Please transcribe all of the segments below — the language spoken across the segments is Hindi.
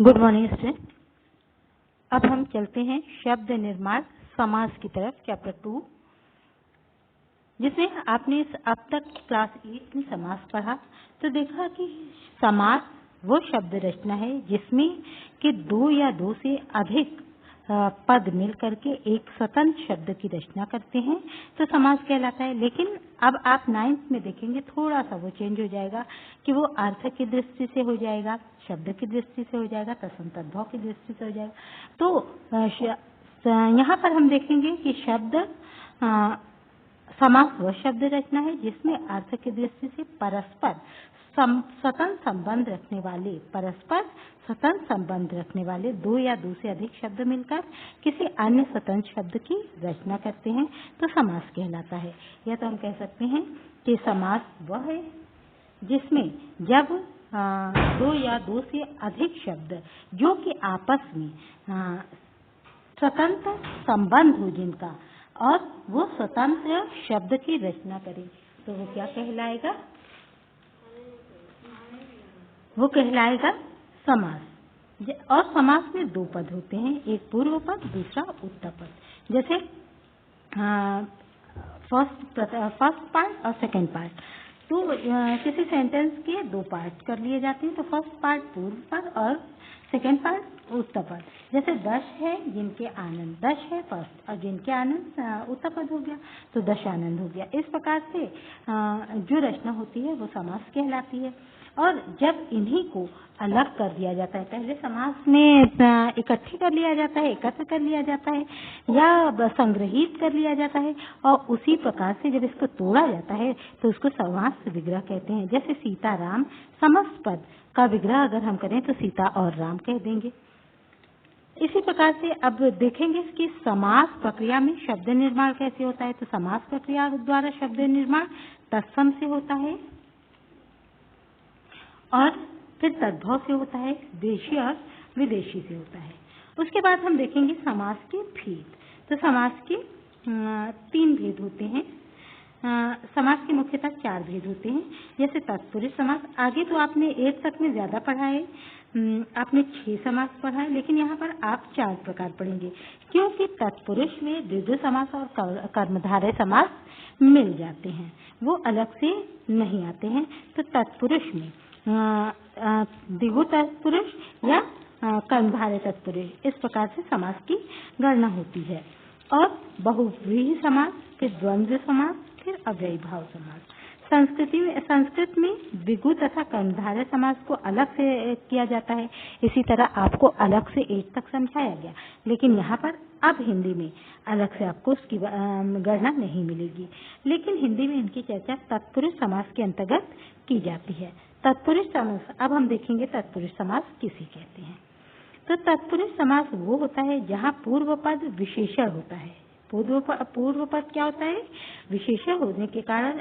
Good morning student. अब हम चलते हैं शब्द निर्माण समास की तरफ, चैप्टर 2, जिसमें आपने अब तक क्लास 8 में समास पढ़ा तो देखा कि समास वो शब्द रचना है जिसमें कि दो या दो से अधिक पद मिल करके एक स्वतंत्र शब्द की रचना करते हैं तो समास कहलाता है। लेकिन अब आप 9th में देखेंगे थोड़ा सा वो चेंज हो जाएगा कि वो अर्थ की दृष्टि से हो जाएगा, शब्द की दृष्टि से हो जाएगा, तत्सम तद्भव की दृष्टि से हो जाएगा। तो यहाँ पर हम देखेंगे कि शब्द समास वह शब्द रचना है जिसमें अर्थ की दृष्टि से परस्पर स्वतंत्र संबंध रखने वाले दो या दो से अधिक शब्द मिलकर किसी अन्य स्वतंत्र शब्द की रचना करते हैं तो समास कहलाता है। या तो हम कह सकते हैं कि समास वह है जिसमें जब दो या दो से अधिक शब्द जो कि आपस में स्वतंत्र संबंध हो जिनका और वो स्वतंत्र शब्द की रचना करें तो वो क्या कहलाएगा? वो कहलाएगा समास। और समास में दो पद होते हैं, एक पूर्व पद, दूसरा उत्तर पद। जैसे फर्स्ट पार्ट और सेकंड पार्ट। तो किसी सेंटेंस के दो पार्ट कर लिए जाते हैं तो फर्स्ट पार्ट पूर्व पद और सेकंड पार्ट उत्तर पद। जैसे दश है जिनके आनंद, दश है फर्स्ट और जिनके आनंद उत्तर पद हो गया तो दश आनंद हो गया। इस प्रकार से जो रचना होती है वो समास कहलाती है। और जब इन्हीं को अलग कर दिया जाता है, पहले समास में इकट्ठे कर लिया जाता है, एकत्र कर लिया जाता है या संग्रहित कर लिया जाता है और उसी प्रकार से जब इसको तोड़ा जाता है तो उसको समास विग्रह कहते हैं। जैसे सीता राम समस्त पद का विग्रह अगर हम करें तो सीता और राम कह देंगे। इसी प्रकार से अब देखेंगे कि समास प्रक्रिया में शब्द निर्माण कैसे होता है। तो समास प्रक्रिया द्वारा शब्द निर्माण तत्सम से होता है और फिर तद्भव से होता है, देशी और विदेशी से होता है। उसके बाद हम देखेंगे समास के भेद। तो समास के 3 भेद होते हैं। समास के मुख्यतः 4 भेद होते हैं। जैसे तत्पुरुष समास, आगे तो आपने 8 तक में ज्यादा पढ़ा है, आपने 6 समास पढ़ा है, लेकिन यहाँ पर आप 4 प्रकार पढ़ेंगे क्योंकि तत्पुरुष में द्विगु समास और कर्मधारय समास मिल जाते हैं, वो अलग से नहीं आते हैं। तो तत्पुरुष में द्विगु तत्पुरुष या कर्मधारय तत्पुरुष, इस प्रकार से समास की गणना होती है। और बहुव्रीहि समास, फिर द्वंद्व समास, फिर अव्ययी भाव समास। संस्कृत में द्विगु तथा कर्मधारय समास को अलग से किया जाता है, इसी तरह आपको अलग से 8 तक समझाया गया, लेकिन यहाँ पर अब हिंदी में अलग से आपको उसकी गणना नहीं मिलेगी। लेकिन हिंदी में इनकी चर्चा तत्पुरुष समास के अंतर्गत की जाती है। तत्पुरुष समास, अब हम देखेंगे तत्पुरुष समास किसे कहते हैं। तो तत्पुरुष समास वो होता है जहाँ पूर्व पद विशेषण होता है। पूर्व पद क्या होता है? विशेषण होने के कारण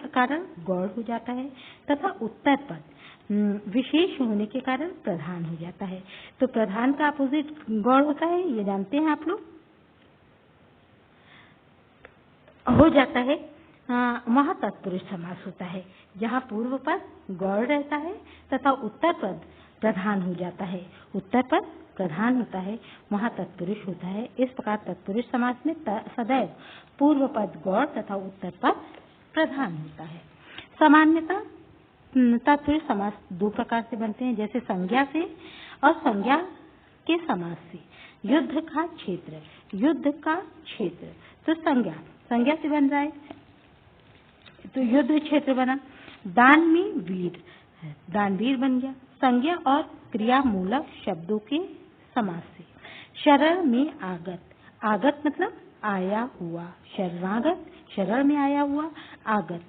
गौण हो जाता है तथा उत्तर पद विशेष होने के कारण प्रधान हो जाता है। तो प्रधान का अपोजिट गौण होता है, ये जानते हैं आप लोग, हो जाता है वहाँ तत्पुरुष समास होता है जहाँ पूर्व पद गौण रहता है तथा उत्तर पद प्रधान हो जाता है। उत्तर पद प्रधान होता है, वहाँ तत्पुरुष होता है। इस प्रकार तत्पुरुष समास में सदैव पूर्व पद गौण तथा उत्तर पद प्रधान होता है। सामान्यतः तत्पुरुष समास 2 प्रकार से बनते हैं, जैसे संज्ञा से और संज्ञा के समास से। युद्ध का क्षेत्र, तो संज्ञा से बन रहा है तो युद्ध क्षेत्र बना। दान में वीर, दानवीर बन गया। संज्ञा और क्रिया मूलक शब्दों के समास से। शरण में आगत मतलब आया हुआ, शरणागत, शरण में आया हुआ, आगत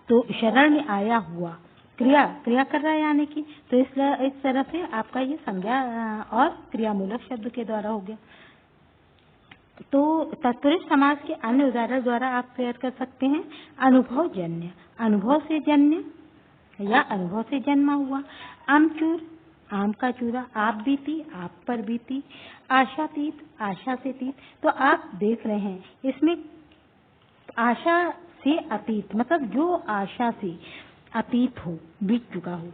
तो शरण में आया हुआ, क्रिया कर रहा है आने की, तो इस तरह से आपका ये संज्ञा और क्रिया मूलक शब्द के द्वारा हो गया। तो तत्पुरुष समास के अन्य उदाहरण द्वारा आप तैयार कर सकते हैं। अनुभव जन्य, अनुभव से जन्य या अनुभव से जन्मा हुआ। आमचूर, आम का चूरा। आप बीती, आप पर बीती। आशातीत, आशा से तीत। तो आप देख रहे हैं इसमें आशा से अतीत मतलब जो आशा से अतीत हो, बीत चुका हो,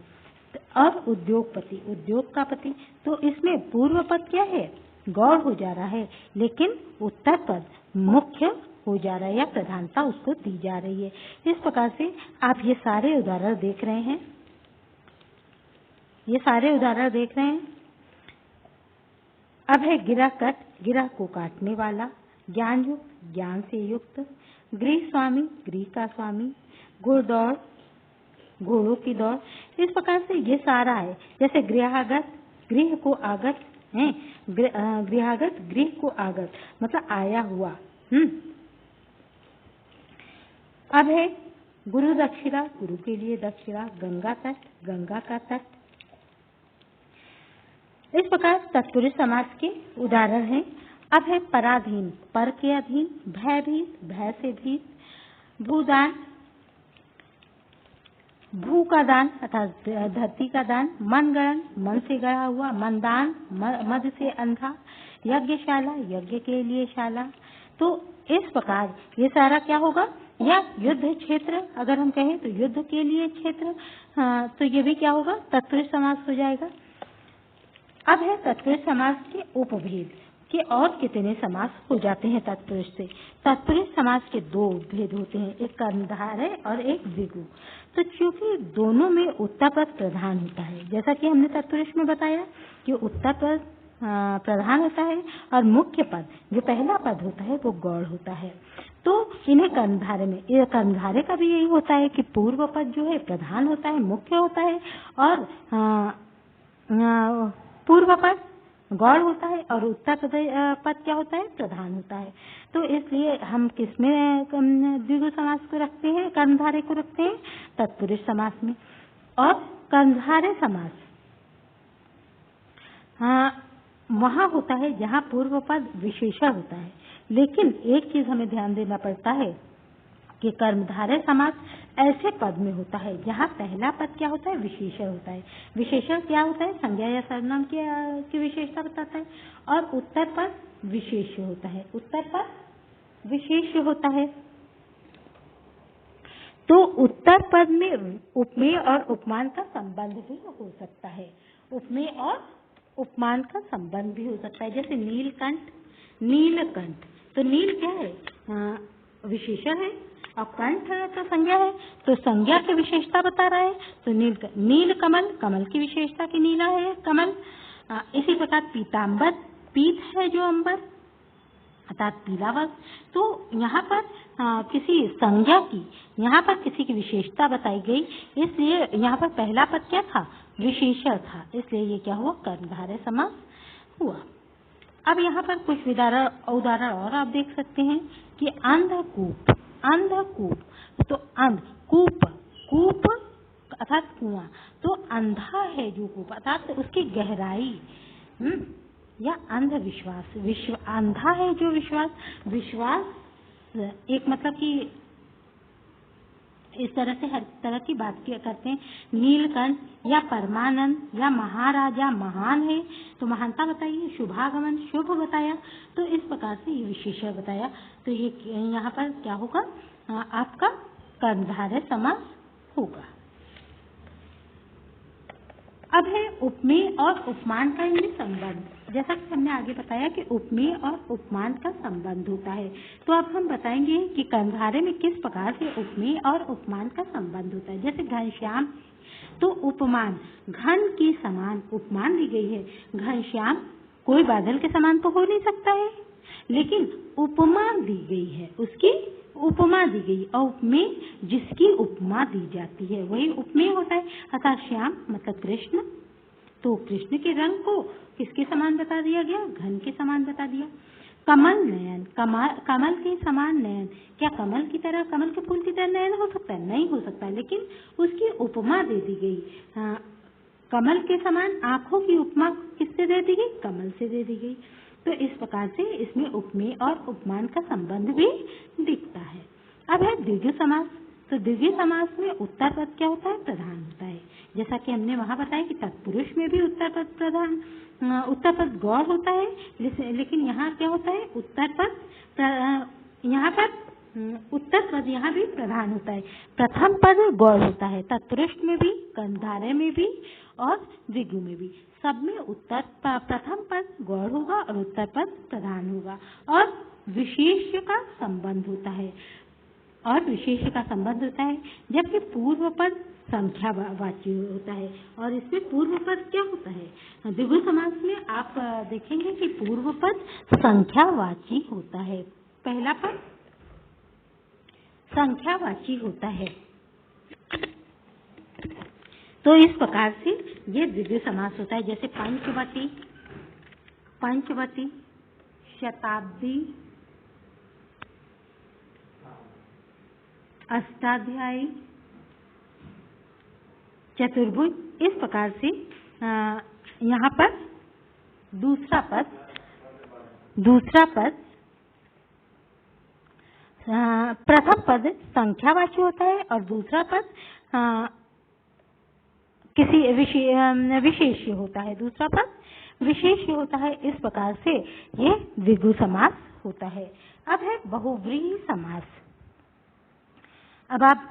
और उद्योगपति, उद्योग का पति। तो इसमें पूर्व पद क्या है, गौड़ हो जा रहा है, लेकिन उत्तर पद मुख्य हो जा रहा है या प्रधानता उसको दी जा रही है। इस प्रकार से आप ये सारे उदाहरण देख रहे हैं, ये सारे उदाहरण देख रहे हैं। अब है गिरह कट, गिरह को काटने वाला, ज्ञान युक्त, ज्ञान से युक्त, गृह स्वामी, गृह का स्वामी, घुड़दौड़, घोड़ों की दौड़। इस प्रकार से ये सारा है। जैसे गृहागत, गृह को आगत है, गृहागत गृह को आगत मतलब आया हुआ। अब है गुरु दक्षिणा, गुरु के लिए दक्षिणा, गंगा तट, गंगा का तट। इस प्रकार तत्पुरुष समास के उदाहरण हैं। अब है पराधीन, पर के अधीन, भयभीत, भय से भीत, भूदान, भू का दान अर्थात धरती का दान, मनगणन, मन से गढ़ा हुआ, मनदान, मद से अंधा, यज्ञशाला, यज्ञ के लिए शाला। तो इस प्रकार ये सारा क्या होगा, या युद्ध क्षेत्र अगर हम कहें तो युद्ध के लिए क्षेत्र, तो ये भी क्या होगा, तत्पुरुष समास हो जाएगा। अब है तत्पुरुष समास के उपभेद कि और कितने समास हो जाते हैं तत्पुरुष से। तत्पुरुष समास के दो भेद होते हैं, एक कर्मधारय और एक द्विगु। तो चूंकि दोनों में उत्तर पद प्रधान होता है, जैसा कि हमने तत्पुरुष में बताया कि उत्तर पद प्रधान होता है और मुख्य पद जो पहला पद होता है वो गौड़ होता है। तो इन्हें कर्मधारय में, कर्मधारय का भी यही होता है कि पूर्व पद जो है प्रधान होता है, मुख्य होता है, और पूर्व पद गौड़ होता है और उत्तर पद क्या होता है, प्रधान होता है। तो इसलिए हम किसमें द्विगु समास को रखते हैं, कर्मधारय को रखते हैं, तत्पुरुष समास में। और कर्मधारय समास वहाँ होता है जहाँ पूर्व पद विशेषण होता है। लेकिन एक चीज हमें ध्यान देना पड़ता है कि कर्मधारय समास ऐसे पद में होता है जहाँ पहला पद क्या होता है, विशेषण होता है। विशेषण क्या होता है, संज्ञा या सर्वनाम की विशेषता बताता है। और उत्तर पद विशेष होता है, उत्तर पद विशेष होता है। तो उत्तर पद में उपमेय और उपमान का संबंध भी हो सकता है, उपमेय और उपमान का संबंध भी हो सकता है। जैसे नीलकंठ, नीलकंठ, तो नील क्या है, विशेषण है, और कंठ तो संज्ञा है, तो संज्ञा की विशेषता बता रहा है। तो नील कमल, कमल की विशेषता की नीला है कमल। इसी प्रकार पीतांबर, पीत है जो अंबर अर्थात पीला वस्त्र। तो यहाँ पर किसी संज्ञा की, यहाँ पर किसी की विशेषता बताई गई, इसलिए यहाँ पर पहला पद क्या था, विशेषण था, इसलिए ये क्या हुआ, कर्मधारय समास हुआ। अब यहाँ पर कुछ उदाहरण और आप देख सकते हैं कि अंधकूप, अंधकूप, तो अंध, कूप, कूप अर्थात कुआं, तो अंधा है जो कूप अर्थात उसकी गहराई, या अंधविश्वास, विश्व अंधा है जो विश्वास, विश्वास एक मतलब कि इस तरह से हर तरह की बात करते हैं। नीलकंठ या परमानंद या महाराजा, महान है तो महानता बताइए, शुभागमन शुभ बताया, तो इस प्रकार से ये विशेषण बताया। तो ये यहाँ पर क्या होगा, आपका कर्मधारय समास होगा। अब है उपमेय और उपमान का इनमें संबंध। जैसा कि हमने आगे बताया कि उपमेय और उपमान का संबंध होता है, तो अब हम बताएंगे कि कर्मधारय में किस प्रकार से उपमेय और उपमान का संबंध होता है। जैसे घनश्याम, तो उपमान घन के समान उपमान दी गई है। घनश्याम कोई बादल के समान तो हो नहीं सकता है, लेकिन उपमा दी गई है, उसकी उपमा दी गई, और उपमेय जिसकी उपमा दी जाती है वही उपमेय होता है। अर्थात श्याम मतलब कृष्ण, तो कृष्ण के रंग को किसके समान बता दिया गया, घन के समान बता दिया। कमल नयन, कमल के समान नयन, क्या कमल की तरह, कमल के फूल की तरह नयन हो सकता है, नहीं हो सकता, लेकिन उसकी उपमा दे दी गई। कमल के समान आंखों की उपमा किससे दे दी गई, कमल से दे दी गई। तो इस प्रकार से इसमें उपमेय और उपमान का संबंध भी दिखता है। अब है द्विगु समास, तो द्विगु समास में उत्तर पद क्या होता है, प्रधान होता है। जैसा कि हमने वहाँ बताया कि तत्पुरुष में भी उत्तर पद प्रधान, उत्तर पद गौड़ होता है, लेकिन यहाँ क्या होता है, उत्तर पद, यहाँ पर उत्तर पद यहाँ भी प्रधान होता है, प्रथम पद गौड़ होता है, तत्पुरुष में भी, कर्मधारय में भी और द्विगु में भी, सब में उत्तर प्रथम पद गौड़ होगा और उत्तर पद प्रधान होगा और विशेष्य का संबंध होता है जबकि पूर्व पद संख्यावाची होता है। और इसमें पूर्व पद क्या होता है? द्विगु समास में आप देखेंगे कि पूर्व पद संख्यावाची होता है। पहला पद संख्यावाची होता है। तो इस प्रकार से ये द्विगु समास होता है। जैसे पंचवटी, शताब्दी, अष्टाध्यायी, चतुर्भुज। इस प्रकार से यहाँ पर दूसरा पद प्रथम पद संख्यावाची होता है और दूसरा पद किसी विशेष्य होता है। दूसरा पद विशेष्य होता है। इस प्रकार से ये द्विगु समास होता है। अब है बहुव्रीहि समास। अब आप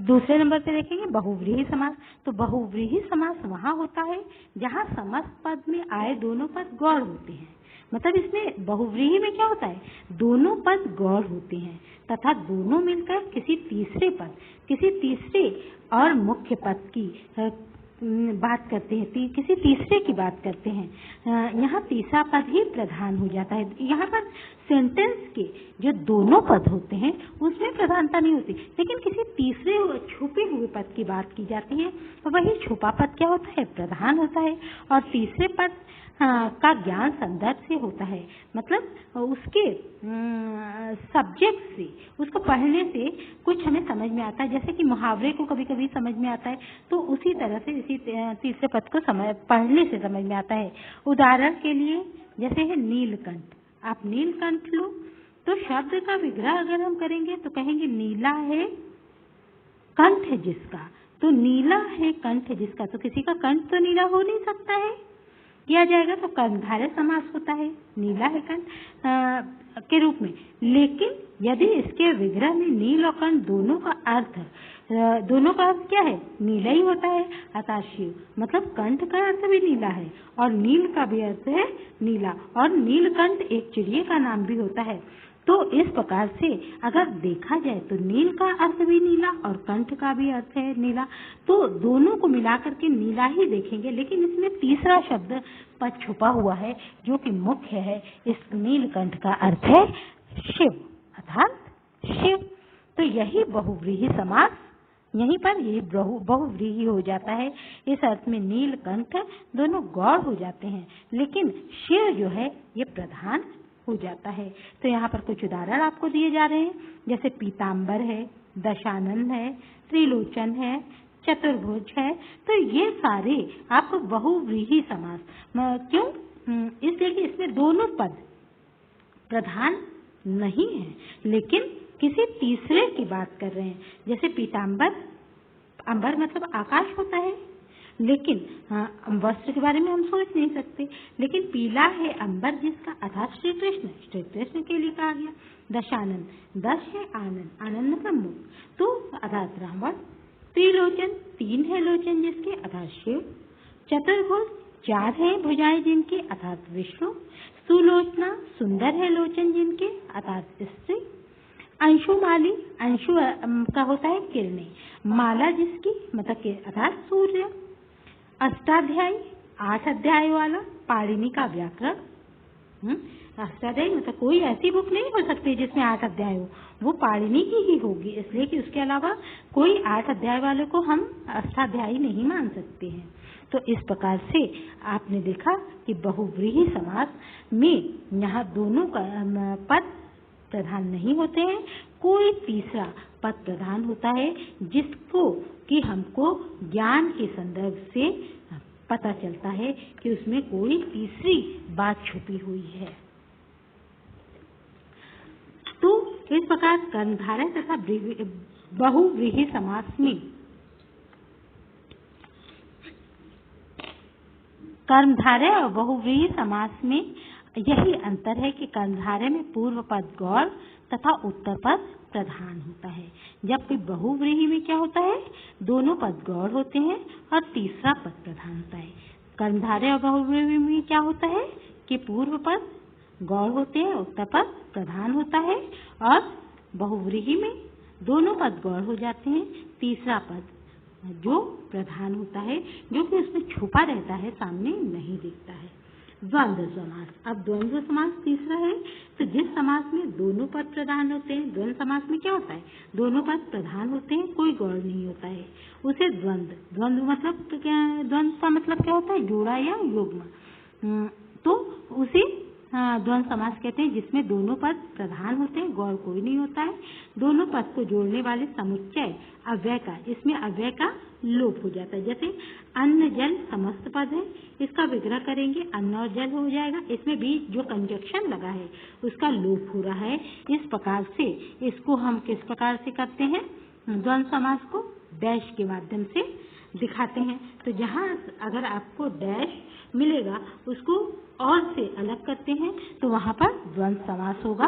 दूसरे नंबर पे देखेंगे बहुव्रीहि समास। तो बहुव्रीहि समास वहाँ होता है जहाँ समस्त पद में आए दोनों पद गौड़ होते हैं। मतलब इसमें बहुव्रीहि में क्या होता है? दोनों पद गौड़ होते हैं तथा दोनों मिलकर किसी तीसरे और मुख्य पद की बात करते हैं, किसी तीसरे की बात करते हैं। यहाँ तीसरा पद ही प्रधान हो जाता है। यहाँ पर सेंटेंस के जो दोनों पद होते हैं उसमें प्रधानता नहीं होती, लेकिन किसी तीसरे छुपे हुए पद की बात की जाती है। वही छुपा पद क्या होता है? प्रधान होता है। और तीसरे पद का ज्ञान संदर्भ से होता है, मतलब उसके सब्जेक्ट से, उसको पढ़ने से कुछ हमें समझ में आता है। जैसे कि मुहावरे को कभी कभी समझ में आता है, तो उसी तरह से इसी तीसरे पद को पढ़ने से समझ में आता है। उदाहरण के लिए जैसे है नीलकंठ। आप नीलकंठ लो तो शब्द का विग्रह अगर हम करेंगे तो कहेंगे नीला है कंठ जिसका। तो नीला है कंठ जिसका, तो किसी का कंठ तो नीला हो नहीं सकता है। किया जाएगा तो कर्मधारय समास होता है नीला है कंठ के रूप में। लेकिन यदि इसके विग्रह में नील और कंठ दोनों का अर्थ क्या है? नीला ही होता है। अतः शिव मतलब कंठ का अर्थ भी नीला है और नील का भी अर्थ है नीला। और नीलकंठ एक चिड़िया का नाम भी होता है। तो इस प्रकार से अगर देखा जाए तो नील का अर्थ भी नीला और कंठ का भी अर्थ है नीला, तो दोनों को मिला करके नीला ही देखेंगे। लेकिन इसमें तीसरा शब्द पद छुपा हुआ है जो कि मुख्य है। इस नीलकंठ का अर्थ है शिव, अर्थात शिव। तो यही बहुव्रीहि समास, यहीं पर यही बहुव्रीहि हो जाता है। इस अर्थ में नीलकंठ दोनों गौड़ हो जाते हैं, लेकिन शिव जो है ये प्रधान हो जाता है। तो यहाँ पर कुछ उदाहरण आपको दिए जा रहे हैं, जैसे पीताम्बर है, दशानन है, त्रिलोचन है, चतुर्भुज है। तो ये सारे आपको बहुव्रीहि समास क्यों? इसलिए कि इसमें दोनों पद प्रधान नहीं है, लेकिन किसी तीसरे की बात कर रहे हैं। जैसे पीताम्बर, अंबर मतलब आकाश होता है, लेकिन वस्त्र के बारे में हम सोच नहीं सकते। लेकिन पीला है अंबर जिसका, अर्थात श्री कृष्ण के लिए कहा गया। दशानन, दश है आनंद, आनंद मतलब मुख, तो अर्थात रावण। त्रिलोचन, तीन है लोचन जिसके, अर्थात शिव। चतुर्भुज, चार है भुजाएं जिनके, अर्थात विष्णु। सुलोचना, सुंदर है लोचन जिनके, अर्थात स्त्री। अंशुमाली, अंशु का होता है किरणें, माला जिसकी मतलब के, अर्थात सूर्य। अष्टाध्यायी, 8 अध्याय वाला, पाणिनि का व्याकरण। अष्टाध्यायी मतलब कोई ऐसी बुक नहीं हो सकती जिसमें 8 अध्याय हो, वो पाणिनि की ही होगी, इसलिए कि उसके अलावा कोई 8 अध्याय वाले को हम अष्टाध्यायी नहीं मान सकते हैं। तो इस प्रकार से आपने देखा कि बहुव्रीहि समास में यहाँ दोनों का पद प्रधान नहीं होते हैं, कोई तीसरा पद प्रधान होता है जिसको कि हमको ज्ञान के संदर्भ से पता चलता है कि उसमें कोई तीसरी बात छुपी हुई है। तो इस प्रकार कर्मधारय तथा बहुव्रीहि समास में कर्मधारय और बहुव्रीहि समास में यही अंतर है कि कर्णधारय में पूर्व पद गौड़ तथा उत्तर पद प्रधान होता है, जबकि बहुव्रीहि में क्या होता है, दोनों पद गौड़ होते हैं और तीसरा पद प्रधान होता है। कर्णधारय और बहुव्रीहि में क्या होता है कि पूर्व पद गौड़ होते हैं, उत्तर पद प्रधान होता है, और बहुव्रीहि में दोनों पद गौड़ हो जाते हैं, तीसरा पद जो प्रधान होता है, जो कि उसमें छुपा रहता है, सामने नहीं दिखता है। द्वंद्व समास। अब द्वंद्व समास तीसरा है। तो जिस समास में दोनों पद प्रधान होते हैं, द्वंद्व समास में क्या होता है, दोनों पद प्रधान होते हैं, कोई गौड़ नहीं होता है, उसे द्वंद्व। द्वंद्व मतलब क्या, द्वंद्व का मतलब क्या होता है, जोड़ा या युग्म। तो उसे द्वंद्व समास कहते हैं, जिसमें दोनों पद प्रधान होते हैं, गौड़ कोई नहीं होता है। दोनों पद को जोड़ने वाले समुच्चय अव्यय का, इसमें अव्यय का लोप हो जाता है। जैसे अन्न जल समस्त पद है, इसका विग्रह करेंगे अन्न और जल हो जाएगा, इसमें बीच जो कंजक्शन लगा है उसका लोप हो रहा है। इस प्रकार से इसको हम किस प्रकार से करते हैं, द्वंद्व समास को डैश के माध्यम से दिखाते हैं। तो जहाँ अगर आपको डैश मिलेगा उसको और से अलग करते हैं, तो वहां पर द्वंद्व समास होगा।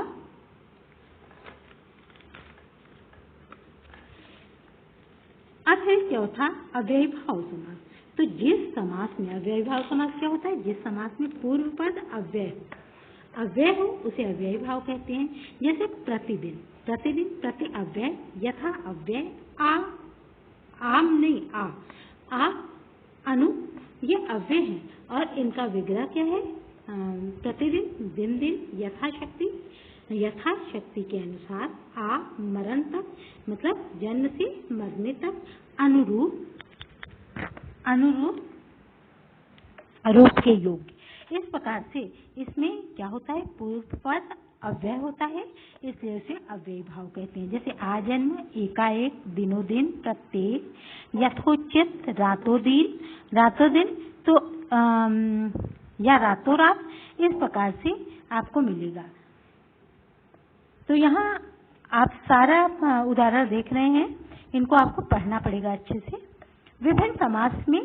अब है चौथा अव्ययीभाव समास। तो जिस समास में अव्ययीभाव समास क्या होता है, जिस समास में पूर्व पद अव्यय हो उसे अव्ययीभाव कहते हैं। जैसे प्रतिदिन, प्रतिदिन प्रति अव्यय, यथा अव्यय, आम नहीं आ अनु, ये अव्यय है और इनका विग्रह क्या है, प्रतिदिन, दिन दिन, यथाशक्ति, यथाशक्ति के अनुसार, आ मरण तक, मतलब जन्म से मरने तक, अनुरूप रूप के योग्य। इस प्रकार से इसमें क्या होता है, पूर्व पद अव्यय होता है, इसलिए उसे अव्ययी भाव कहते हैं। जैसे आजन्म, एकाएक, दिनों दिन, प्रत्येक, यथोचित, रातों दिन, तो या रातों रात, इस प्रकार से आपको मिलेगा। तो यहाँ आप सारा उदाहरण देख रहे हैं, इनको आपको पढ़ना पड़ेगा अच्छे से। विभिन्न समास में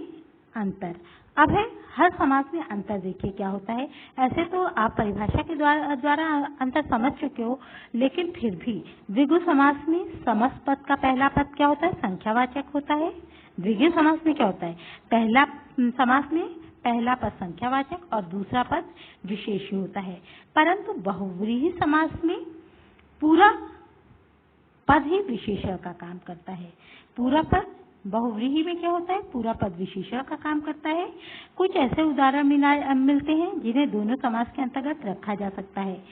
अंतर। अब है हर समास में अंतर, देखिए क्या होता है। ऐसे तो आप परिभाषा के द्वारा अंतर समझ चुके हो, लेकिन फिर भी द्विगु समास में समस्त पद का पहला पद क्या होता है, संख्यावाचक होता है। द्विगु समास में क्या होता है, पहला समास में पहला पद संख्यावाचक और दूसरा पद विशेष्य होता है। परंतु बहुव्रीहि समास में पूरा पद ही विशेषण का काम करता है। पूरा पद बहुव्रीहि में क्या होता है, पूरा पद विशेषण का काम करता है। कुछ ऐसे उदाहरण मिलते हैं जिन्हें दोनों समास के अंतर्गत रखा जा सकता है।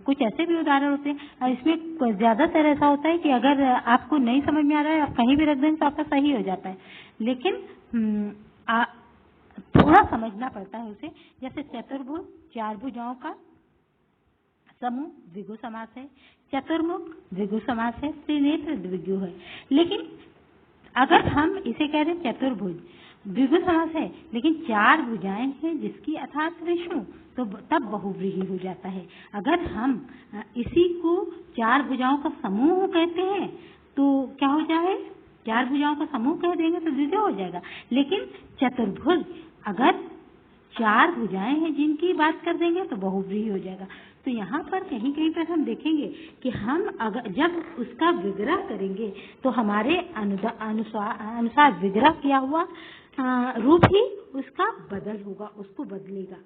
कुछ ऐसे भी उदाहरण होते हैं और इसमें ज्यादातर ऐसा होता है कि अगर आपको नहीं समझ में आ रहा है, आप कहीं भी रख दें तो आपका सही हो जाता है, लेकिन थोड़ा समझना पड़ता है उसे। जैसे चतुर्भुज, चार भुजाओं का समूह द्विगु समास है, चतुर्मुख द्विगु समास है, त्रिनेत्र द्विगु है। लेकिन अगर हम इसे कह रहे चतुर्भुज द्विगु समास है, लेकिन चार भुजाएं हैं जिसकी अर्थात विष्णु, तो तब बहुव्रीहि हो जाता है। अगर हम इसी को चार भुजाओं का समूह कहते हैं तो क्या हो जाए, चार भुजाओं का समूह कह देंगे तो द्वितीय हो जाएगा। लेकिन चतुर्भुज अगर चार भुजाएं हैं जिनकी बात कर देंगे तो बहुव्रीहि हो जाएगा। तो यहाँ पर कहीं कहीं पर हम देखेंगे कि हम अगर जब उसका विग्रह करेंगे तो हमारे अनुसार विग्रह किया हुआ रूप ही उसका बदल होगा, उसको बदलेगा।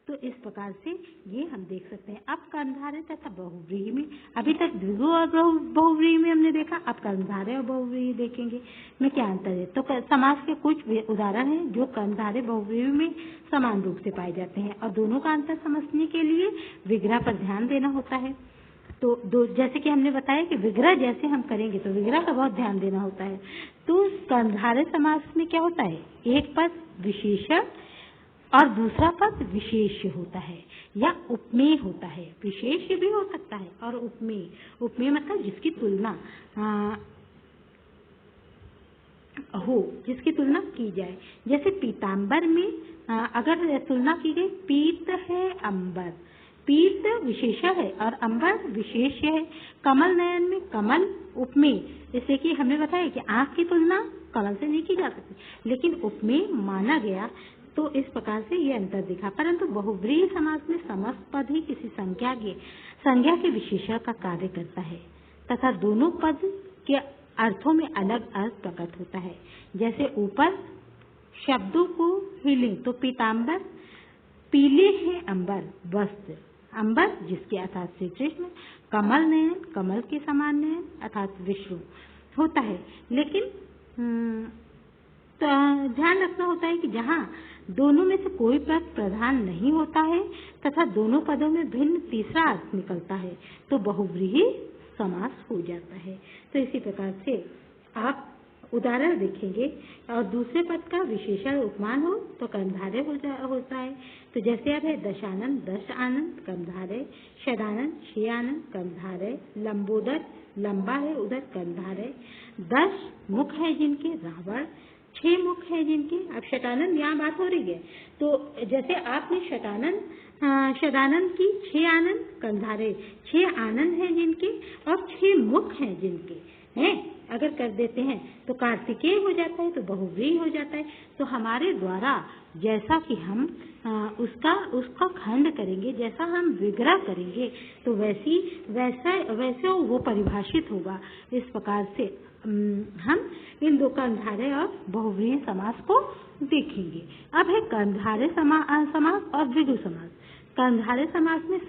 तो इस प्रकार से ये हम देख सकते हैं। अब कर्णधारय तथा बहुव्रीहि में, अभी तक द्विगु और बहुव्रीहि में हमने देखा, अब कर्णधारय और बहुव्रीहि देखेंगे में क्या अंतर है। तो समास के कुछ उदाहरण हैं जो कर्णधारय बहुव्रीहि में समान रूप से पाए जाते हैं और दोनों का अंतर समझने के लिए विग्रह पर ध्यान देना होता है। तो जैसे कि हमने बताया कि विग्रह जैसे हम करेंगे तो विग्रह का बहुत ध्यान देना होता है। तो कर्णधारय समास में क्या होता है, एक पद विशेषण और दूसरा पद विशेष्य होता है या उपमेय होता है। विशेष्य भी हो सकता है और उपमेय मतलब जिसकी तुलना हो, जिसकी तुलना की जाए। जैसे पीतांबर में अगर तुलना की गई, पीत है अंबर, पीत विशेषण है और अंबर विशेष्य है। कमल नयन में कमल उपमेय, जैसे कि हमने बताया कि आंख की तुलना कमल से नहीं की जा सकती, लेकिन उपमेय माना गया तो इस प्रकार से ये अंतर दिखा। परंतु बहुव्रीहि समास में समस्त पद ही किसी संज्ञा के विशेषण का कार्य करता है तथा दोनों पद के अर्थों में अलग अर्थ प्रकट होता है। जैसे ऊपर शब्दों को ही लें तो पीताम्बर, पीले हैं अंबर वस्त्र, अंबर जिसके अर्थात श्री कृष्ण, कमल नयन, कमल के समान नयन अर्थात विष्णु होता है। लेकिन तो ध्यान रखना होता है कि जहाँ दोनों में से कोई पद प्रधान नहीं होता है तथा दोनों पदों में भिन्न तीसरा अर्थ निकलता है तो बहुव्रीहि समास हो जाता है। तो इसी प्रकार से आप उदाहरण देखेंगे और दूसरे पद का विशेषण उपमान हो तो कर्मधारय होता है। तो जैसे अब है दशानन, दश आनंद कर्मधारय, षडानन, 6 आनंद कर्मधारय, लंबोदर, लंबा है उधर कर्मधारय, 10 मुख है जिनके रावण, 6 मुख है जिनके। अब षडानंद यहाँ बात हो रही है तो जैसे आपने षडानंद की 6 आनंद कर्मधारय, 6 आनंद है जिनके और 6 मुख हैं जिनके हैं अगर कर देते हैं तो कार्तिकेय हो जाता है, तो बहुव्रीहि हो जाता है। तो हमारे द्वारा जैसा कि हम उसका खंड करेंगे, जैसा हम विग्रह करेंगे तो वैसे वो परिभाषित होगा। इस प्रकार से हम इन दो कर्मधारय और बहुव्रीहि समास को देखेंगे। अब है कर्मधारय समास और द्विगु समास। कर्मधारय समास में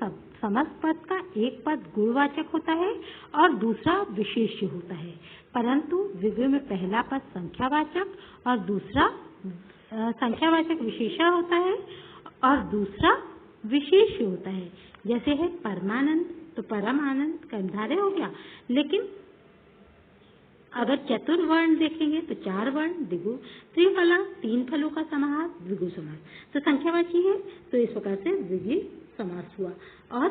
समस्त पद का एक पद गुणवाचक होता है और दूसरा विशेष्य होता है, परंतु द्विगु में पहला पद संख्यावाचक और दूसरा संख्यावाचक विशेषण होता है और दूसरा विशेष्य होता है। जैसे है परमानंद, तो परम आनंद कर्मधारय हो गया। लेकिन अगर चतुर्वर्ण देखेंगे तो 4 वर्ण द्विगु, त्रिफला 3 फलों का समाहार द्विगु समास। तो संख्यावाची है तो इस प्रकार से द्विगु समास हुआ। और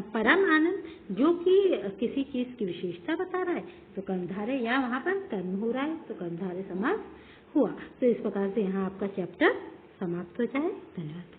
परम आनंद जो कि किसी चीज की विशेषता बता रहा है तो कर्मधारय, या वहाँ पर कर्म हो रहा है तो कर्मधारय समास हुआ। तो इस प्रकार से यहाँ आपका चैप्टर समाप्त हो जाए। धन्यवाद।